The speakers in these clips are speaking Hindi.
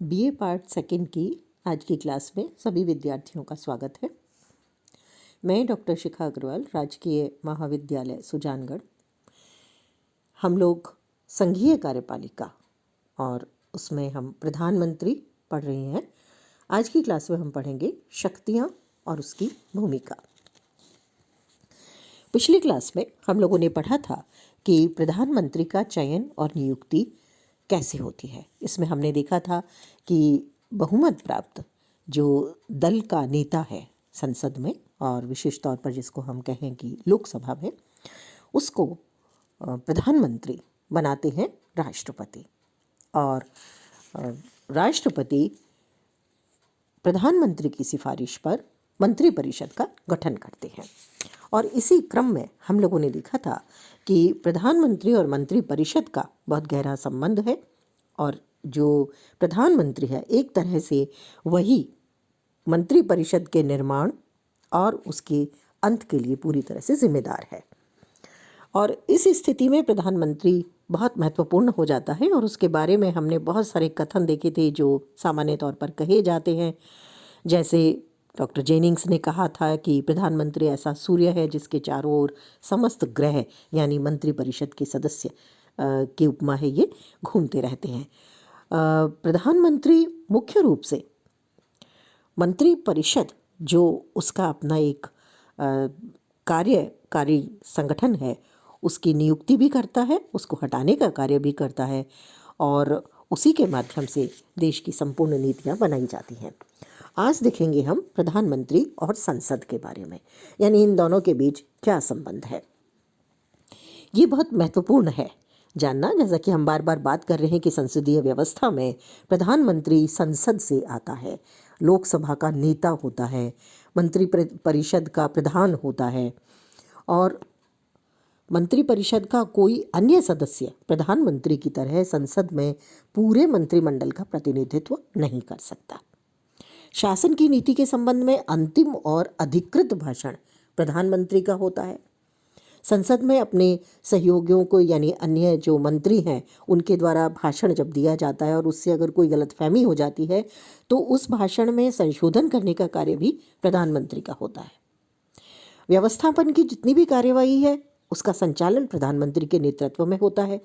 बीए पार्ट सेकंड की आज की क्लास में सभी विद्यार्थियों का स्वागत है। मैं डॉक्टर शिखा अग्रवाल, राजकीय महाविद्यालय सुजानगढ़। हम लोग संघीय कार्यपालिका और उसमें हम प्रधानमंत्री पढ़ रहे हैं। आज की क्लास में हम पढ़ेंगे शक्तियाँ और उसकी भूमिका। पिछली क्लास में हम लोगों ने पढ़ा था कि प्रधानमंत्री का चयन और नियुक्ति कैसे होती है। इसमें हमने देखा था कि बहुमत प्राप्त जो दल का नेता है संसद में, और विशेष तौर पर जिसको हम कहें कि लोकसभा में, उसको प्रधानमंत्री बनाते हैं राष्ट्रपति। और राष्ट्रपति प्रधानमंत्री की सिफारिश पर मंत्रिपरिषद का गठन करते हैं। और इसी क्रम में हम लोगों ने देखा था कि प्रधानमंत्री और मंत्रिपरिषद का बहुत गहरा संबंध है, और जो प्रधानमंत्री है एक तरह से वही मंत्रिपरिषद के निर्माण और उसके अंत के लिए पूरी तरह से जिम्मेदार है। और इस स्थिति में प्रधानमंत्री बहुत महत्वपूर्ण हो जाता है, और उसके बारे में हमने बहुत सारे कथन देखे थे जो सामान्य तौर पर कहे जाते हैं। जैसे डॉक्टर जेनिंग्स ने कहा था कि प्रधानमंत्री ऐसा सूर्य है जिसके चारों ओर समस्त ग्रह यानी मंत्रिपरिषद के सदस्य की उपमा है, ये घूमते रहते हैं। प्रधानमंत्री मुख्य रूप से मंत्रिपरिषद जो उसका अपना एक कार्यकारी संगठन है, उसकी नियुक्ति भी करता है, उसको हटाने का कार्य भी करता है, और उसी के माध्यम से देश की संपूर्ण नीतियां बनाई जाती हैं। आज देखेंगे हम प्रधानमंत्री और संसद के बारे में, यानी इन दोनों के बीच क्या संबंध है। ये बहुत महत्वपूर्ण है जानना, जैसा कि हम बार बार बात कर रहे हैं कि संसदीय व्यवस्था में प्रधानमंत्री संसद से आता है, लोकसभा का नेता होता है, मंत्रिपरिषद का प्रधान होता है, और मंत्रिपरिषद का कोई अन्य सदस्य प्रधानमंत्री की तरह संसद में पूरे मंत्रिमंडल का प्रतिनिधित्व नहीं कर सकता। शासन की नीति के संबंध में अंतिम और अधिकृत भाषण प्रधानमंत्री का होता है। संसद में अपने सहयोगियों को यानी अन्य जो मंत्री हैं उनके द्वारा भाषण जब दिया जाता है और उससे अगर कोई गलतफहमी हो जाती है तो उस भाषण में संशोधन करने का कार्य भी प्रधानमंत्री का होता है। व्यवस्थापन की जितनी भी कार्यवाही है उसका संचालन प्रधानमंत्री के नेतृत्व में होता है।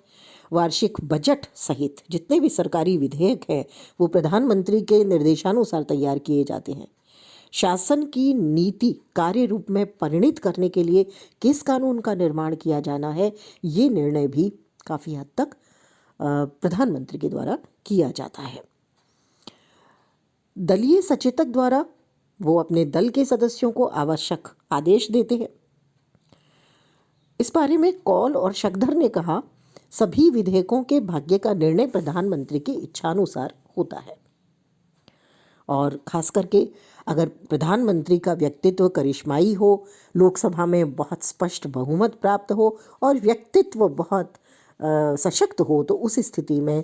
वार्षिक बजट सहित जितने भी सरकारी विधेयक हैं वो प्रधानमंत्री के निर्देशानुसार तैयार किए जाते हैं। शासन की नीति कार्य रूप में परिणित करने के लिए किस कानून का निर्माण किया जाना है, ये निर्णय भी काफ़ी हद तक प्रधानमंत्री के द्वारा किया जाता है। दलीय सचेतक द्वारा वो अपने दल के सदस्यों को आवश्यक आदेश देते हैं। इस बारे में कौल और शक्धर ने कहा, सभी विधेयकों के भाग्य का निर्णय प्रधानमंत्री की इच्छानुसार होता है। और खास करके अगर प्रधानमंत्री का व्यक्तित्व करिश्माई हो, लोकसभा में बहुत स्पष्ट बहुमत प्राप्त हो और व्यक्तित्व बहुत सशक्त हो, तो उस स्थिति में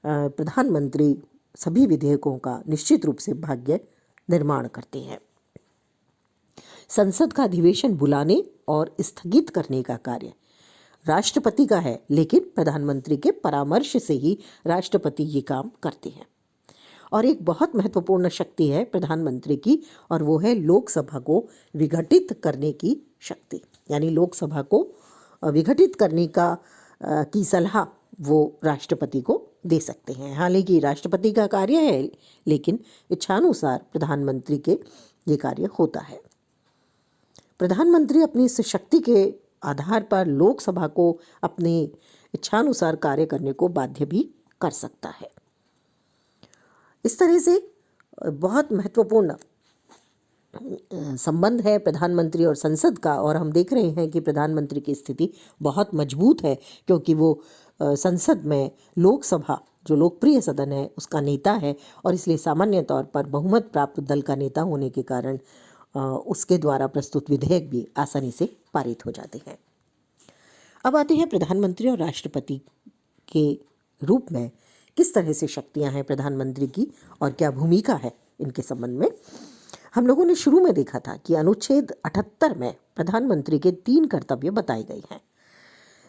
प्रधानमंत्री सभी विधेयकों का निश्चित रूप से भाग्य निर्माण करते हैं। संसद का अधिवेशन बुलाने और स्थगित करने का कार्य राष्ट्रपति का है, लेकिन प्रधानमंत्री के परामर्श से ही राष्ट्रपति ये काम करते हैं। और एक बहुत महत्वपूर्ण शक्ति है प्रधानमंत्री की, और वो है लोकसभा को विघटित करने की शक्ति, यानी लोकसभा को विघटित करने की सलाह वो राष्ट्रपति को दे सकते हैं। हालांकि राष्ट्रपति का कार्य है, लेकिन इच्छानुसार प्रधानमंत्री के ये कार्य होता है। प्रधानमंत्री अपनी इस शक्ति के आधार पर लोकसभा को अपनी इच्छानुसार कार्य करने को बाध्य भी कर सकता है। इस तरह से बहुत महत्वपूर्ण संबंध है प्रधानमंत्री और संसद का, और हम देख रहे हैं कि प्रधानमंत्री की स्थिति बहुत मजबूत है, क्योंकि वो संसद में लोकसभा जो लोकप्रिय सदन है उसका नेता है, और इसलिए सामान्य तौर पर बहुमत प्राप्त दल का नेता होने के कारण उसके द्वारा प्रस्तुत विधेयक भी आसानी से पारित हो जाते हैं। अब आते हैं प्रधानमंत्री और राष्ट्रपति के रूप में किस तरह से शक्तियां हैं प्रधानमंत्री की और क्या भूमिका है इनके संबंध में। हम लोगों ने शुरू में देखा था कि अनुच्छेद 78 में प्रधानमंत्री के 3 कर्तव्य बताए गए हैं।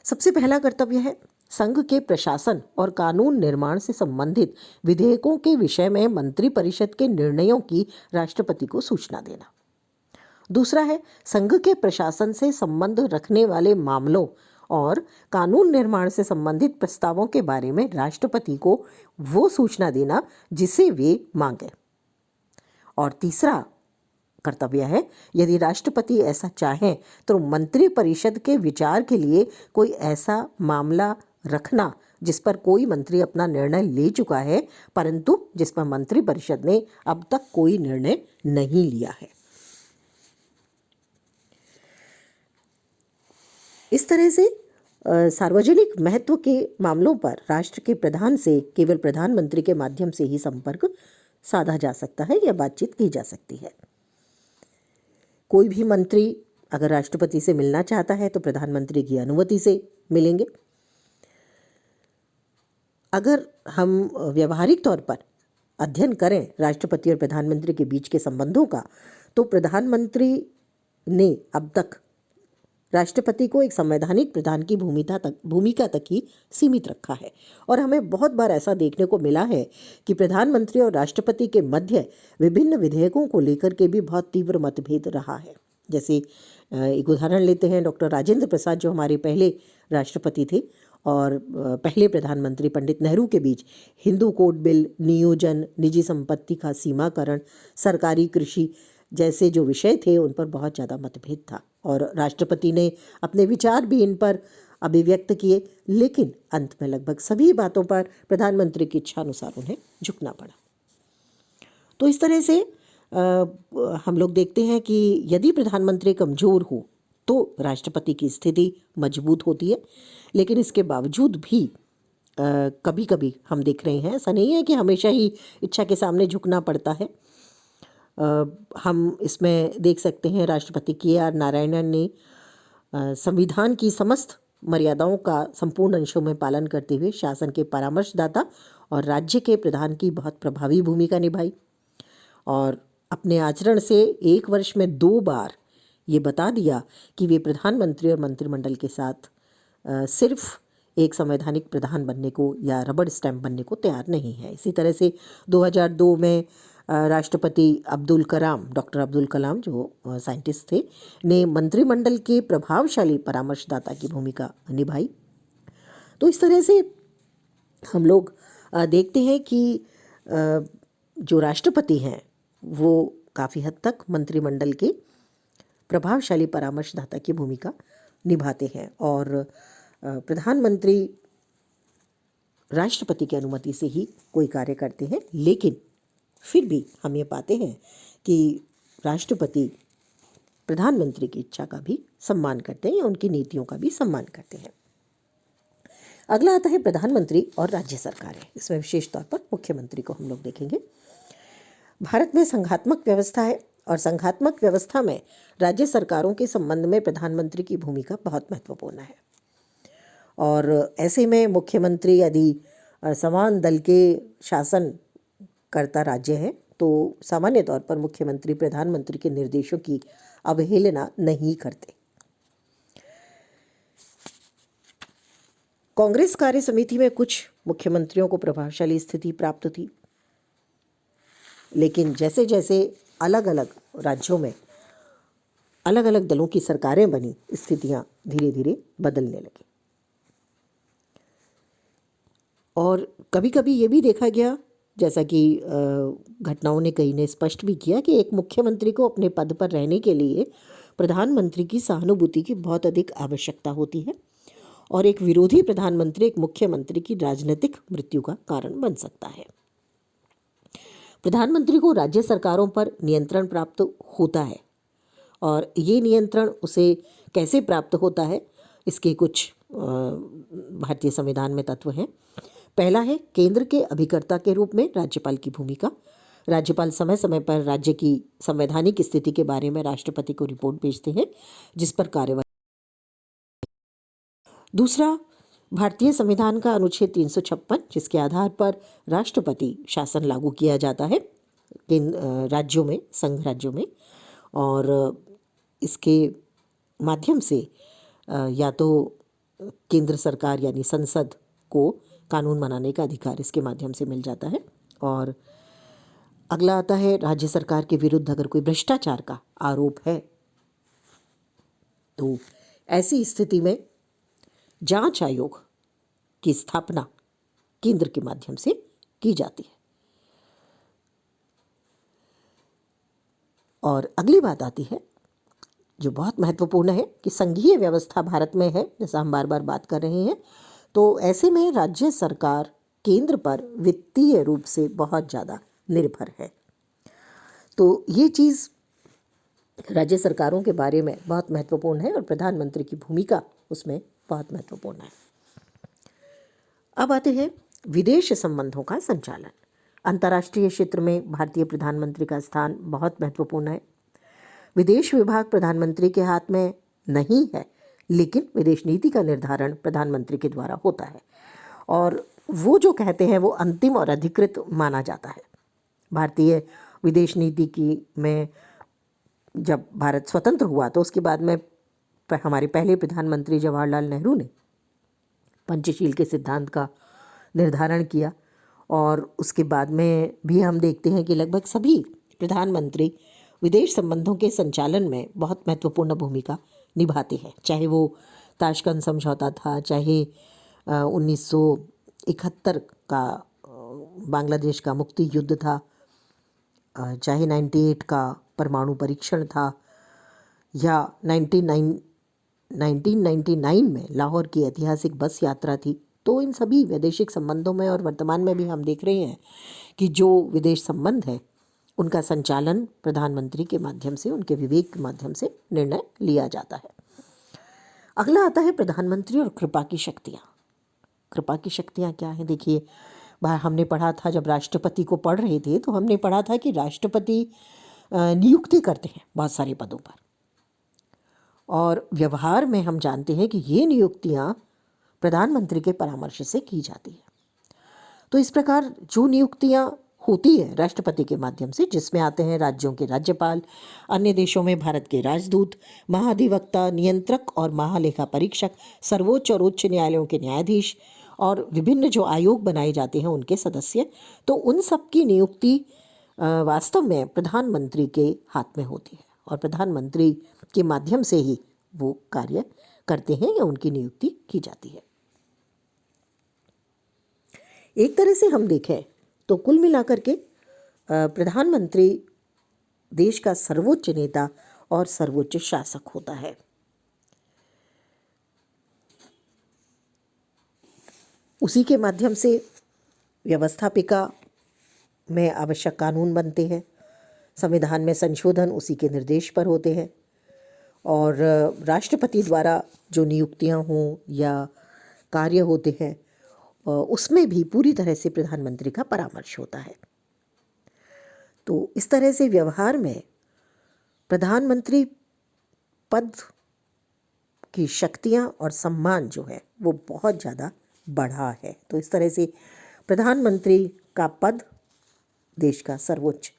सबसे पहला कर्तव्य है संघ के प्रशासन और कानून निर्माण से संबंधित विधेयकों के विषय में मंत्रिपरिषद के निर्णयों की राष्ट्रपति को सूचना देना। दूसरा है संघ के प्रशासन से संबंध रखने वाले मामलों और कानून निर्माण से संबंधित प्रस्तावों के बारे में राष्ट्रपति को वो सूचना देना जिसे वे मांगे। और तीसरा कर्तव्य है, यदि राष्ट्रपति ऐसा चाहें तो मंत्रिपरिषद के विचार के लिए कोई ऐसा मामला रखना जिस पर कोई मंत्री अपना निर्णय ले चुका है परंतु जिस पर मंत्रिपरिषद ने अब तक कोई निर्णय नहीं लिया है। इस तरह से सार्वजनिक महत्व के मामलों पर राष्ट्र के प्रधान से केवल प्रधानमंत्री के माध्यम से ही संपर्क साधा जा सकता है या बातचीत की जा सकती है। कोई भी मंत्री अगर राष्ट्रपति से मिलना चाहता है तो प्रधानमंत्री की अनुमति से मिलेंगे। अगर हम व्यवहारिक तौर पर अध्ययन करें राष्ट्रपति और प्रधानमंत्री के बीच के संबंधों का तो प्रधानमंत्री ने अब तक राष्ट्रपति को एक संवैधानिक प्रधान की भूमिका तक ही सीमित रखा है। और हमें बहुत बार ऐसा देखने को मिला है कि प्रधानमंत्री और राष्ट्रपति के मध्य विभिन्न विधेयकों को लेकर के भी बहुत तीव्र मतभेद रहा है। जैसे एक उदाहरण लेते हैं, डॉक्टर राजेंद्र प्रसाद जो हमारे पहले राष्ट्रपति थे और पहले प्रधानमंत्री पंडित नेहरू के बीच हिंदू कोड बिल, नियोजन, निजी संपत्ति का सीमाकरण, सरकारी कृषि जैसे जो विषय थे उन पर बहुत ज़्यादा मतभेद था और राष्ट्रपति ने अपने विचार भी इन पर अभिव्यक्त किए, लेकिन अंत में लगभग सभी बातों पर प्रधानमंत्री की इच्छा अनुसार उन्हें झुकना पड़ा। तो इस तरह से हम लोग देखते हैं कि यदि प्रधानमंत्री कमज़ोर हो तो राष्ट्रपति की स्थिति मजबूत होती है, लेकिन इसके बावजूद भी कभी कभी हम देख रहे हैं, ऐसा नहीं है कि हमेशा ही इच्छा के सामने झुकना पड़ता है। हम इसमें देख सकते हैं राष्ट्रपति KR नारायणन ने संविधान की समस्त मर्यादाओं का संपूर्ण अंशों में पालन करते हुए शासन के परामर्शदाता और राज्य के प्रधान की बहुत प्रभावी भूमिका निभाई और अपने आचरण से 1 वर्ष में 2 बार ये बता दिया कि वे प्रधानमंत्री और मंत्रिमंडल के साथ सिर्फ एक संवैधानिक प्रधान बनने को या रबड़ स्टैम्प बनने को तैयार नहीं है। इसी तरह से 2002 में राष्ट्रपति डॉक्टर अब्दुल कलाम जो साइंटिस्ट थे ने मंत्रिमंडल के प्रभावशाली परामर्शदाता की भूमिका निभाई। तो इस तरह से हम लोग देखते हैं कि जो राष्ट्रपति हैं वो काफ़ी हद तक मंत्रिमंडल के प्रभावशाली परामर्शदाता की भूमिका निभाते हैं और प्रधानमंत्री राष्ट्रपति की अनुमति से ही कोई कार्य करते हैं। लेकिन फिर भी हम ये पाते हैं कि राष्ट्रपति प्रधानमंत्री की इच्छा का भी सम्मान करते हैं या उनकी नीतियों का भी सम्मान करते हैं। अगला आता है प्रधानमंत्री और राज्य सरकारें। इसमें विशेष तौर पर मुख्यमंत्री को हम लोग देखेंगे। भारत में संघात्मक व्यवस्था है और संघात्मक व्यवस्था में राज्य सरकारों के संबंध में प्रधानमंत्री की भूमिका बहुत महत्वपूर्ण है और ऐसे में मुख्यमंत्री यदि समान दल के शासन करता राज्य है तो सामान्य तौर पर मुख्यमंत्री प्रधानमंत्री के निर्देशों की अवहेलना नहीं करते। कांग्रेस कार्य समिति में कुछ मुख्यमंत्रियों को प्रभावशाली स्थिति प्राप्त थी, लेकिन जैसे जैसे अलग अलग राज्यों में अलग अलग दलों की सरकारें बनी, स्थितियां धीरे धीरे बदलने लगी और कभी कभी ये भी देखा गया, जैसा कि घटनाओं ने कई ने स्पष्ट भी किया, कि एक मुख्यमंत्री को अपने पद पर रहने के लिए प्रधानमंत्री की सहानुभूति की बहुत अधिक आवश्यकता होती है और एक विरोधी प्रधानमंत्री एक मुख्यमंत्री की राजनीतिक मृत्यु का कारण बन सकता है। प्रधानमंत्री को राज्य सरकारों पर नियंत्रण प्राप्त होता है और ये नियंत्रण उसे कैसे प्राप्त होता है, इसके कुछ भारतीय संविधान में तत्व हैं। पहला है केंद्र के अभिकर्ता के रूप में राज्यपाल की भूमिका। राज्यपाल समय समय पर राज्य की संवैधानिक स्थिति के बारे में राष्ट्रपति को रिपोर्ट भेजते हैं जिस पर कार्यवाही। दूसरा, भारतीय संविधान का अनुच्छेद 356 जिसके आधार पर राष्ट्रपति शासन लागू किया जाता है राज्यों में, संघ राज्यों में, और इसके माध्यम से या तो केंद्र सरकार यानी संसद को कानून बनाने का अधिकार इसके माध्यम से मिल जाता है। और अगला आता है राज्य सरकार के विरुद्ध अगर कोई भ्रष्टाचार का आरोप है तो ऐसी स्थिति में जांच आयोग की स्थापना केंद्र के माध्यम से की जाती है। और अगली बात आती है जो बहुत महत्वपूर्ण है कि संघीय व्यवस्था भारत में है, जैसा हम बार बार बात कर रहे हैं, तो ऐसे में राज्य सरकार केंद्र पर वित्तीय रूप से बहुत ज़्यादा निर्भर है। तो ये चीज़ राज्य सरकारों के बारे में बहुत महत्वपूर्ण है और प्रधानमंत्री की भूमिका उसमें बहुत महत्वपूर्ण है। अब आते हैं विदेश संबंधों का संचालन। अंतर्राष्ट्रीय क्षेत्र में भारतीय प्रधानमंत्री का स्थान बहुत महत्वपूर्ण है। विदेश विभाग प्रधानमंत्री के हाथ में नहीं है, लेकिन विदेश नीति का निर्धारण प्रधानमंत्री के द्वारा होता है और वो जो कहते हैं वो अंतिम और अधिकृत माना जाता है। भारतीय विदेश नीति की में जब भारत स्वतंत्र हुआ तो उसके बाद में हमारे पहले प्रधानमंत्री जवाहरलाल नेहरू ने पंचशील के सिद्धांत का निर्धारण किया और उसके बाद में भी हम देखते हैं कि लगभग सभी प्रधानमंत्री विदेश संबंधों के संचालन में बहुत महत्वपूर्ण भूमिका निभाते हैं। चाहे वो ताशकंद समझौता था, चाहे 1971 का बांग्लादेश का मुक्ति युद्ध था, चाहे 98 का परमाणु परीक्षण था, या 1999 में लाहौर की ऐतिहासिक बस यात्रा थी। तो इन सभी वैदेशिक संबंधों में और वर्तमान में भी हम देख रहे हैं कि जो विदेश संबंध है उनका संचालन प्रधानमंत्री के माध्यम से, उनके विवेक के माध्यम से निर्णय लिया जाता है। अगला आता है प्रधानमंत्री और कृपा की शक्तियाँ। कृपा की शक्तियाँ क्या हैं? देखिए, हमने पढ़ा था, जब राष्ट्रपति को पढ़ रहे थे तो हमने पढ़ा था कि राष्ट्रपति नियुक्ति करते हैं बहुत सारे पदों पर, और व्यवहार में हम जानते हैं कि ये नियुक्तियां प्रधानमंत्री के परामर्श से की जाती है। तो इस प्रकार जो नियुक्तियां होती है राष्ट्रपति के माध्यम से, जिसमें आते हैं राज्यों के राज्यपाल, अन्य देशों में भारत के राजदूत, महाधिवक्ता, नियंत्रक और महालेखा परीक्षक, सर्वोच्च और उच्च न्यायालयों के न्यायाधीश और विभिन्न जो आयोग बनाए जाते हैं उनके सदस्य, तो उन सब की नियुक्ति वास्तव में प्रधानमंत्री के हाथ में होती है और प्रधानमंत्री के माध्यम से ही वो कार्य करते हैं या उनकी नियुक्ति की जाती है। एक तरह से हम देखें तो कुल मिलाकर के प्रधानमंत्री देश का सर्वोच्च नेता और सर्वोच्च शासक होता है। उसी के माध्यम से व्यवस्थापिका में आवश्यक कानून बनते हैं, संविधान में संशोधन उसी के निर्देश पर होते हैं, और राष्ट्रपति द्वारा जो नियुक्तियां हों या कार्य होते हैं उसमें भी पूरी तरह से प्रधानमंत्री का परामर्श होता है। तो इस तरह से व्यवहार में प्रधानमंत्री पद की शक्तियां और सम्मान जो है वो बहुत ज़्यादा बढ़ा है। तो इस तरह से प्रधानमंत्री का पद देश का सर्वोच्च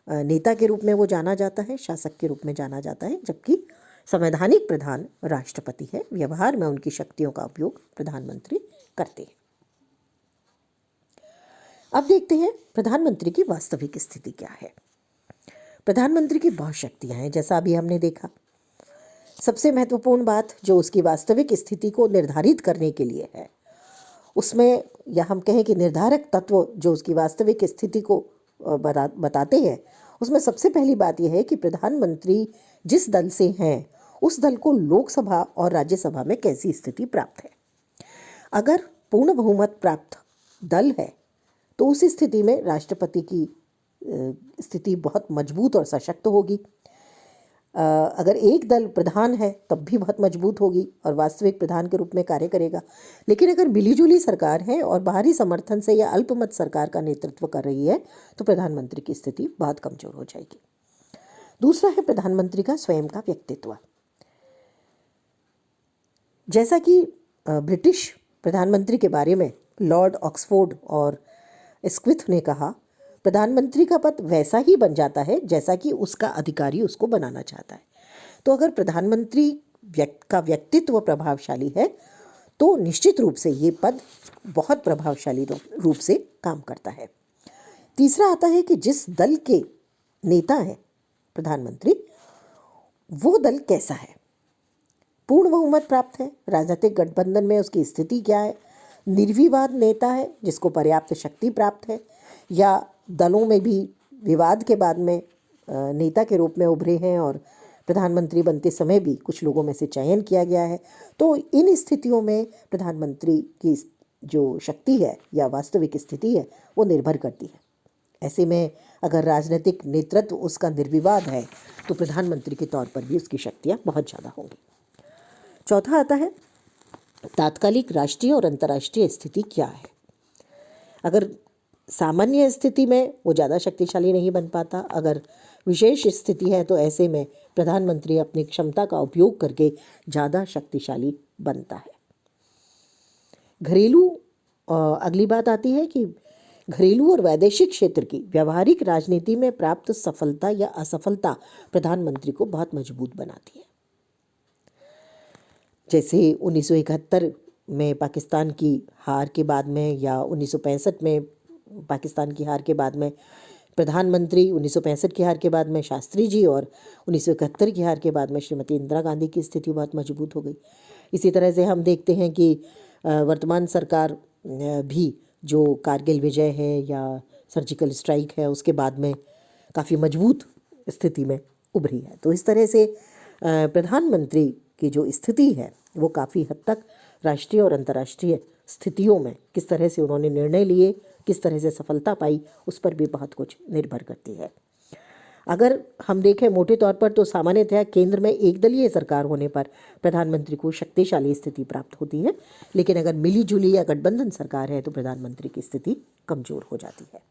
नेता के रूप में वो जाना जाता है, शासक के रूप में जाना जाता है, जबकि संवैधानिक प्रधान राष्ट्रपति है। व्यवहार में उनकी शक्तियों का उपयोग प्रधानमंत्री करते हैं। अब देखते हैं प्रधानमंत्री की वास्तविक स्थिति क्या है। प्रधानमंत्री की बहुत शक्तियां हैं, जैसा अभी हमने देखा। सबसे महत्वपूर्ण बात जो उसकी वास्तविक स्थिति को निर्धारित करने के लिए है, उसमें या हम कहें कि निर्धारक तत्व जो उसकी वास्तविक स्थिति को बताते हैं, उसमें सबसे पहली बात यह है कि प्रधानमंत्री जिस दल से हैं उस दल को लोकसभा और राज्यसभा में कैसी स्थिति प्राप्त है। अगर पूर्ण बहुमत प्राप्त दल है तो उस स्थिति में राष्ट्रपति की स्थिति बहुत मजबूत और सशक्त होगी। अगर एक दल प्रधान है तब भी बहुत मजबूत होगी और वास्तविक प्रधान के रूप में कार्य करेगा। लेकिन अगर मिलीजुली सरकार है और बाहरी समर्थन से या अल्पमत सरकार का नेतृत्व कर रही है तो प्रधानमंत्री की स्थिति बहुत कमजोर हो जाएगी। दूसरा है प्रधानमंत्री का स्वयं का व्यक्तित्व। जैसा कि ब्रिटिश प्रधानमंत्री के बारे में लॉर्ड ऑक्सफोर्ड और स्क्विथ ने कहा, प्रधानमंत्री का पद वैसा ही बन जाता है जैसा कि उसका अधिकारी उसको बनाना चाहता है। तो अगर प्रधानमंत्री का व्यक्तित्व प्रभावशाली है तो निश्चित रूप से ये पद बहुत प्रभावशाली रूप से काम करता है। तीसरा आता है कि जिस दल के नेता हैं प्रधानमंत्री, वो दल कैसा है, पूर्ण बहुमत प्राप्त है, राजनीतिक गठबंधन में उसकी स्थिति क्या है, निर्विवाद नेता है जिसको पर्याप्त शक्ति प्राप्त है, या दलों में भी विवाद के बाद में नेता के रूप में उभरे हैं और प्रधानमंत्री बनते समय भी कुछ लोगों में से चयन किया गया है। तो इन स्थितियों में प्रधानमंत्री की जो शक्ति है या वास्तविक स्थिति है वो निर्भर करती है। ऐसे में अगर राजनीतिक नेतृत्व उसका निर्विवाद है तो प्रधानमंत्री के तौर पर भी उसकी शक्तियाँ बहुत ज़्यादा होंगी। चौथा आता है तात्कालिक राष्ट्रीय और अंतर्राष्ट्रीय स्थिति क्या है। अगर सामान्य स्थिति में वो ज़्यादा शक्तिशाली नहीं बन पाता, अगर विशेष स्थिति है तो ऐसे में प्रधानमंत्री अपनी क्षमता का उपयोग करके ज़्यादा शक्तिशाली बनता है। घरेलू अगली बात आती है कि घरेलू और वैदेशिक क्षेत्र की व्यवहारिक राजनीति में प्राप्त सफलता या असफलता प्रधानमंत्री को बहुत मजबूत बनाती है। जैसे 1971 में पाकिस्तान की हार के बाद में, या 1965 में पाकिस्तान की हार के बाद में प्रधानमंत्री, 1965 की हार के बाद में शास्त्री जी, और 1971 की हार के बाद में श्रीमती इंदिरा गांधी की स्थिति बहुत मजबूत हो गई। इसी तरह से हम देखते हैं कि वर्तमान सरकार भी जो कारगिल विजय है या सर्जिकल स्ट्राइक है उसके बाद में काफ़ी मजबूत स्थिति में उभरी है। तो इस तरह से प्रधानमंत्री की जो स्थिति है वो काफ़ी हद तक राष्ट्रीय और अंतर्राष्ट्रीय स्थितियों में किस तरह से उन्होंने निर्णय लिए, किस तरह से सफलता पाई, उस पर भी बहुत कुछ निर्भर करती है। अगर हम देखें मोटे तौर पर तो सामान्यतः केंद्र में एक दलीय सरकार होने पर प्रधानमंत्री को शक्तिशाली स्थिति प्राप्त होती है, लेकिन अगर मिली जुली या गठबंधन सरकार है तो प्रधानमंत्री की स्थिति कमजोर हो जाती है।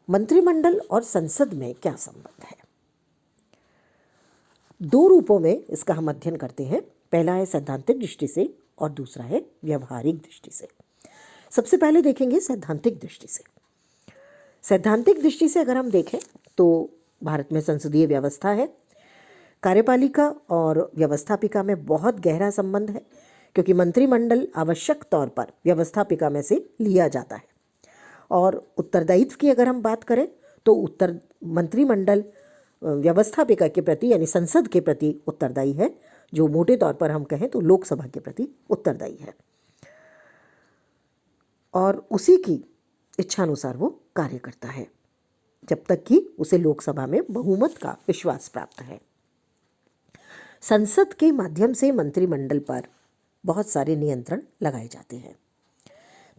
मंत्रिमंडल और संसद में क्या संबंध है? दो रूपों में इसका हम अध्ययन करते हैं। पहला है सैद्धांतिक दृष्टि से और दूसरा है व्यवहारिक दृष्टि से। सबसे पहले देखेंगे सैद्धांतिक दृष्टि से। सैद्धांतिक दृष्टि से अगर हम देखें तो भारत में संसदीय व्यवस्था है। कार्यपालिका और व्यवस्थापिका में बहुत गहरा संबंध है, क्योंकि मंत्रिमंडल आवश्यक तौर पर व्यवस्थापिका में से लिया जाता है। और उत्तरदायित्व की अगर हम बात करें तो मंत्रिमंडल व्यवस्थापिका के प्रति यानी संसद के प्रति उत्तरदायी है, जो मोटे तौर पर हम कहें तो लोकसभा के प्रति उत्तरदायी है, और उसी की इच्छानुसार वो कार्य करता है जब तक कि उसे लोकसभा में बहुमत का विश्वास प्राप्त है। संसद के माध्यम से मंत्रिमंडल पर बहुत सारे नियंत्रण लगाए जाते हैं।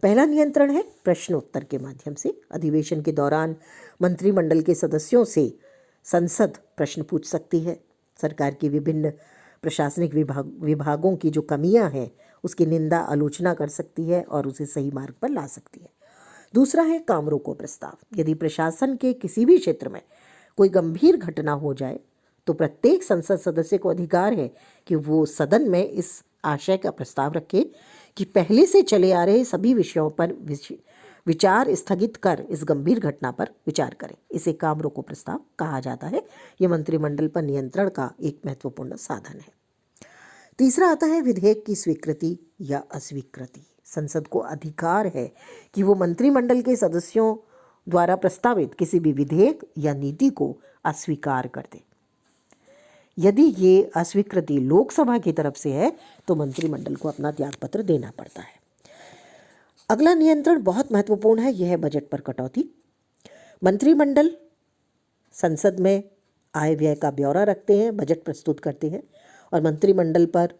पहला नियंत्रण है प्रश्नोत्तर के माध्यम से। अधिवेशन के दौरान मंत्रिमंडल के सदस्यों से संसद प्रश्न पूछ सकती है। सरकार की विभिन्न प्रशासनिक विभागों की जो कमियां हैं उसकी निंदा आलोचना कर सकती है और उसे सही मार्ग पर ला सकती है। दूसरा है काम रोको प्रस्ताव। यदि प्रशासन के किसी भी क्षेत्र में कोई गंभीर घटना हो जाए तो प्रत्येक संसद सदस्य को अधिकार है कि वो सदन में इस आशय का प्रस्ताव रखे कि पहले से चले आ रहे सभी विषयों पर विचार स्थगित कर इस गंभीर घटना पर विचार करें। इसे काम रोको प्रस्ताव कहा जाता है। ये मंत्रिमंडल पर नियंत्रण का एक महत्वपूर्ण साधन है। तीसरा आता है विधेयक की स्वीकृति या अस्वीकृति। संसद को अधिकार है कि वो मंत्रिमंडल के सदस्यों द्वारा प्रस्तावित किसी भी विधेयक या नीति को अस्वीकार कर दे। यदि ये अस्वीकृति लोकसभा की तरफ से है तो मंत्रिमंडल को अपना त्यागपत्र देना पड़ता है। अगला नियंत्रण बहुत महत्वपूर्ण है, यह है बजट पर कटौती। मंत्रिमंडल संसद में आय व्यय का ब्यौरा रखते हैं, बजट प्रस्तुत करते हैं, और मंत्रिमंडल पर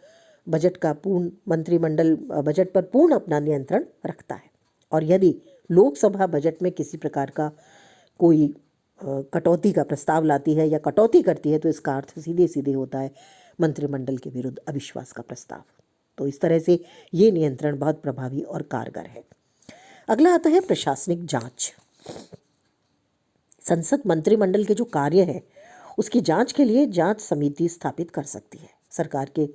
बजट पर पूर्ण अपना नियंत्रण रखता है। और यदि लोकसभा बजट में किसी प्रकार का कोई कटौती का प्रस्ताव लाती है या कटौती करती है तो इसका अर्थ सीधे सीधे होता है मंत्रिमंडल के विरुद्ध अविश्वास का प्रस्ताव। तो इस तरह से ये नियंत्रण बहुत प्रभावी और कारगर है। अगला आता है प्रशासनिक जांच। संसद मंत्रिमंडल के जो कार्य है उसकी जांच के लिए जांच समिति स्थापित कर सकती है। सरकार के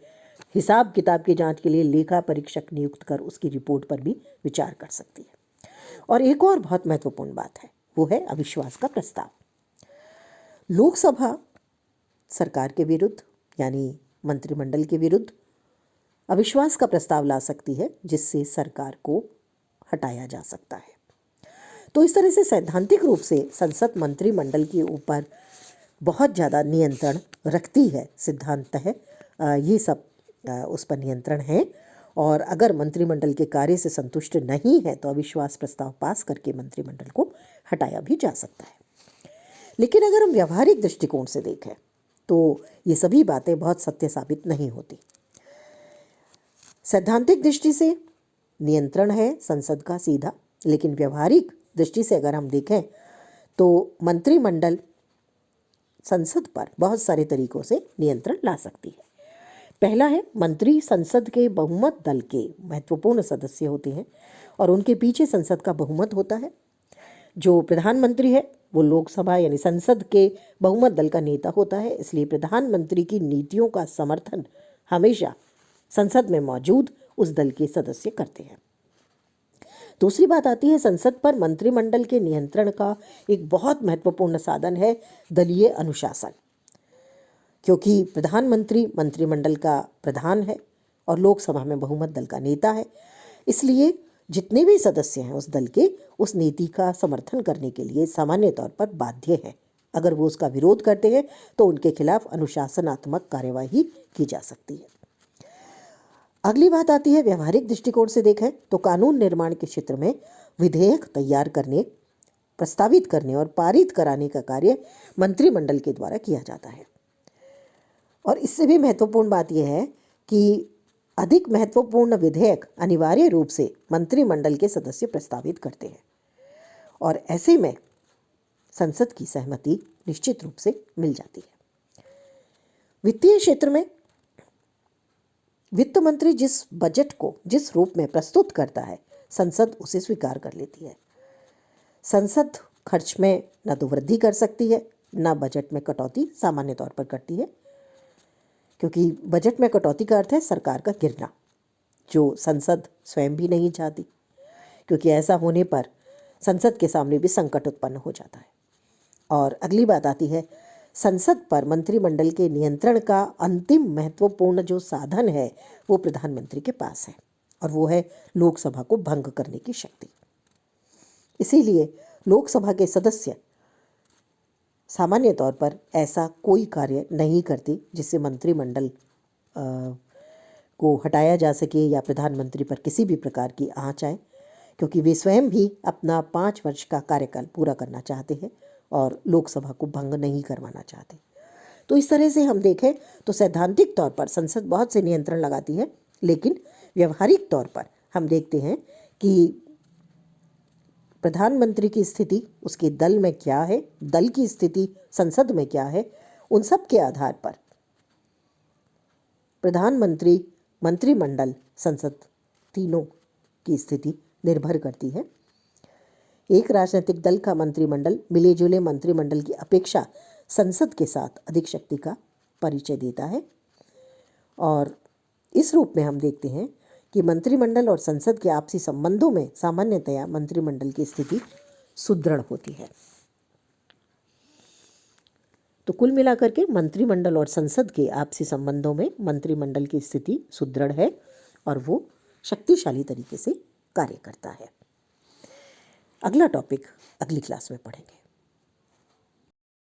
हिसाब किताब की जांच के लिए लेखा परीक्षक नियुक्त कर उसकी रिपोर्ट पर भी विचार कर सकती है। और एक और बहुत महत्वपूर्ण बात है, वो है अविश्वास का प्रस्ताव। लोकसभा सरकार के विरुद्ध यानी मंत्रिमंडल के विरुद्ध अविश्वास का प्रस्ताव ला सकती है जिससे सरकार को हटाया जा सकता है। तो इस तरह से सैद्धांतिक रूप से संसद मंत्रिमंडल के ऊपर बहुत ज़्यादा नियंत्रण रखती है। सिद्धांततः ये सब उस पर नियंत्रण है, और अगर मंत्रिमंडल के कार्य से संतुष्ट नहीं है तो अविश्वास प्रस्ताव पास करके मंत्रिमंडल को हटाया भी जा सकता है। लेकिन अगर हम व्यावहारिक दृष्टिकोण से देखें तो ये सभी बातें बहुत सत्य साबित नहीं होती। सैद्धांतिक दृष्टि से नियंत्रण है संसद का सीधा, लेकिन व्यावहारिक दृष्टि से अगर हम देखें तो मंत्रिमंडल संसद पर बहुत सारे तरीकों से नियंत्रण ला सकती है। पहला है, मंत्री संसद के बहुमत दल के महत्वपूर्ण सदस्य होते हैं और उनके पीछे संसद का बहुमत होता है। जो प्रधानमंत्री है वो लोकसभा यानी संसद के बहुमत दल का नेता होता है, इसलिए प्रधानमंत्री की नीतियों का समर्थन हमेशा संसद में मौजूद उस दल के सदस्य करते हैं। दूसरी बात आती है, संसद पर मंत्रिमंडल के नियंत्रण का एक बहुत महत्वपूर्ण साधन है दलीय अनुशासन, क्योंकि प्रधानमंत्री मंत्रिमंडल का प्रधान है और लोकसभा में बहुमत दल का नेता है, इसलिए जितने भी सदस्य हैं उस दल के उस नीति का समर्थन करने के लिए सामान्य तौर पर बाध्य हैं। अगर वो उसका विरोध करते हैं तो उनके खिलाफ अनुशासनात्मक कार्यवाही की जा सकती है। अगली बात आती है, व्यवहारिक दृष्टिकोण से देखें तो कानून निर्माण के क्षेत्र में विधेयक तैयार करने, प्रस्तावित करने और पारित कराने का कार्य मंत्रिमंडल के द्वारा किया जाता है। और इससे भी महत्वपूर्ण बात यह है कि अधिक महत्वपूर्ण विधेयक अनिवार्य रूप से मंत्रिमंडल के सदस्य प्रस्तावित करते हैं और ऐसे में संसद की सहमति निश्चित रूप से मिल जाती है। वित्तीय क्षेत्र में वित्त मंत्री जिस बजट को जिस रूप में प्रस्तुत करता है संसद उसे स्वीकार कर लेती है। संसद खर्च में न तो वृद्धि कर सकती है न बजट में कटौती सामान्य तौर पर करती है, क्योंकि बजट में कटौती का अर्थ है सरकार का गिरना, जो संसद स्वयं भी नहीं चाहती, क्योंकि ऐसा होने पर संसद के सामने भी संकट उत्पन्न हो जाता है। और अगली बात आती है, संसद पर मंत्रिमंडल के नियंत्रण का अंतिम महत्वपूर्ण जो साधन है वो प्रधानमंत्री के पास है, और वो है लोकसभा को भंग करने की शक्ति। इसीलिए लोकसभा के सदस्य सामान्य तौर पर ऐसा कोई कार्य नहीं करते जिससे मंत्रिमंडल को हटाया जा सके या प्रधानमंत्री पर किसी भी प्रकार की आँच आए, क्योंकि वे स्वयं भी अपना 5 वर्ष का कार्यकाल पूरा करना चाहते हैं और लोकसभा को भंग नहीं करवाना चाहते। तो इस तरह से हम देखें तो सैद्धांतिक तौर पर संसद बहुत से नियंत्रण लगाती है, लेकिन व्यवहारिक तौर पर हम देखते हैं कि प्रधानमंत्री की स्थिति उसके दल में क्या है, दल की स्थिति संसद में क्या है, उन सब के आधार पर प्रधानमंत्री, मंत्रिमंडल, संसद तीनों की स्थिति निर्भर करती है। एक राजनीतिक दल का मंत्रिमंडल मिले जुले मंत्रिमंडल की अपेक्षा संसद के साथ अधिक शक्ति का परिचय देता है, और इस रूप में हम देखते हैं कि मंत्रिमंडल और संसद के आपसी संबंधों में सामान्यतया मंत्रिमंडल की स्थिति सुदृढ़ होती है। तो कुल मिलाकर के मंत्रिमंडल और संसद के आपसी संबंधों में मंत्रिमंडल की स्थिति सुदृढ़ है और वो शक्तिशाली तरीके से कार्य करता है। अगला टॉपिक अगली क्लास में पढ़ेंगे।